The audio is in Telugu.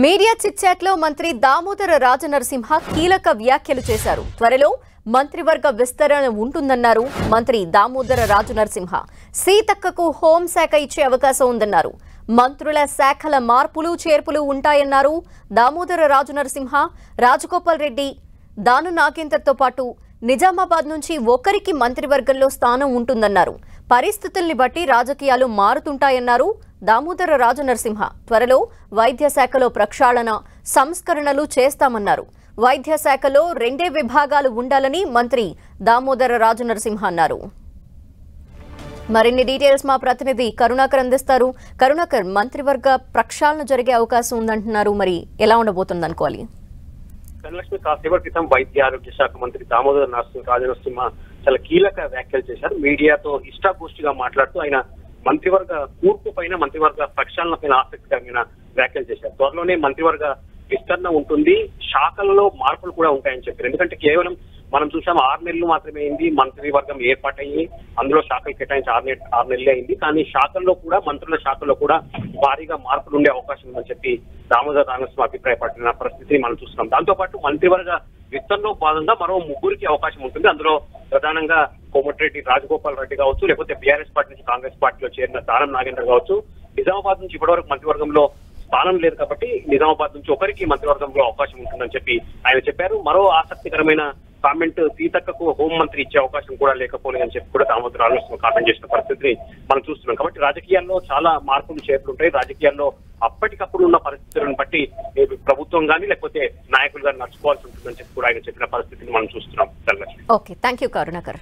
మీడియా చిట్చాట్ లో మంత్రి దామోదర రాజనరసింహ కీలక వ్యాఖ్యలు చేశారు. త్వరలో మంత్రివర్గ విస్తరణ ఉంటుందన్నారు మంత్రి దామోదర రాజనరసింహ. సీతక్కకు హోంశాఖ ఇచ్చే అవకాశం ఉందన్నారు. మంత్రుల శాఖల మార్పులు చేర్పులు ఉంటాయన్నారు దామోదర రాజనరసింహ. రాజగోపాల్ రెడ్డి, దాను నాగేందర్తో పాటు నిజామాబాద్ నుంచి ఒకరికి మంత్రివర్గంలో స్థానం ఉంటుందన్నారు. పరిస్థితుల్ని బట్టి రాజకీయాలు మారుతుంటాయన్నారు దామోదర రాజనరసింహ. త్వరలో వైద్య శాఖలో ప్రక్షాళన సంస్కరణలు చేస్తామన్నారు. వైద్య శాఖలో 2 విభాగాలు ఉండాలని మంత్రి దామోదర రాజనరసింహ అన్నారు. మరిన్ని డీటెయిల్స్ మా ప్రతినిధి కరుణాకర్ అందిస్తారు. కరుణాకర్, మంత్రివర్గ ప్రక్షాళన జరిగే అవకాశం ఉందంటున్నారు, మరి ఎలా ఉండబోతుంది అనుకోవాలి? ధనలక్ష్మి, కాసేపటి క్రితం వైద్య ఆరోగ్య శాఖ మంత్రి దామోదర రాజనరసింహ చాలా కీలక వ్యాఖ్యలు చేశారు. మీడియాతో ఇష్టాగోష్ఠిగా మాట్లాడుతూ ఆయన మంత్రివర్గ కూర్పు పైన, మంత్రివర్గ ప్రక్షాళన పైన ఆసక్తికరమైన వ్యాఖ్యలు చేశారు. త్వరలోనే మంత్రివర్గ విస్తరణ ఉంటుంది, శాఖలలో మార్పులు కూడా ఉంటాయని చెప్పారు. ఎందుకంటే కేవలం మనం చూసాం 6 నెలలు మాత్రమే అయింది మంత్రివర్గం ఏర్పాటయ్యి, అందులో శాఖలు కేటాయించి 6 నెలలే అయింది. కానీ శాఖల్లో కూడా, మంత్రుల శాఖల్లో కూడా భారీగా మార్పులు ఉండే అవకాశం ఉందని చెప్పి దామోదర రాజనరసింహ అభిప్రాయపడిన పరిస్థితిని మనం చూస్తున్నాం. దాంతో పాటు మంత్రివర్గ విస్తరణలో భాగంగా మరో 3కి అవకాశం ఉంటుంది. అందులో ప్రధానంగా కోమటిరెడ్డి రాజగోపాల్ రెడ్డి కావచ్చు, లేకపోతే బీఆర్ఎస్ పార్టీ నుంచి కాంగ్రెస్ పార్టీలో చేరిన దానం నాగేందర్ కావచ్చు. నిజామాబాద్ నుంచి ఇప్పటివరకు మంత్రివర్గంలో స్థానం లేదు కాబట్టి నిజామాబాద్ నుంచి ఒకరికి మంత్రివర్గంలో అవకాశం ఉంటుందని చెప్పి ఆయన చెప్పారు. మరో ఆసక్తికరమైన కామెంట్, సీతక్కకు హోంమంత్రి ఇచ్చే అవకాశం కూడా లేకపోలేదని చెప్పి కూడా దామోదర రాజనరసింహ కామెంట్ చేసిన పరిస్థితిని మనం చూస్తున్నాం. కాబట్టి రాజకీయాల్లో చాలా మార్పులు చేర్పులు ఉంటాయి. రాజకీయాల్లో అప్పటికప్పుడు ఉన్న పరిస్థితులను బట్టి ప్రభుత్వం కానీ లేకపోతే నాయకులు కానీ నడుచుకోవాల్సి ఉంటుందని చెప్పి కూడా ఆయన చెప్పిన పరిస్థితిని మనం చూస్తున్నాం. Okay, thank you Karunakar.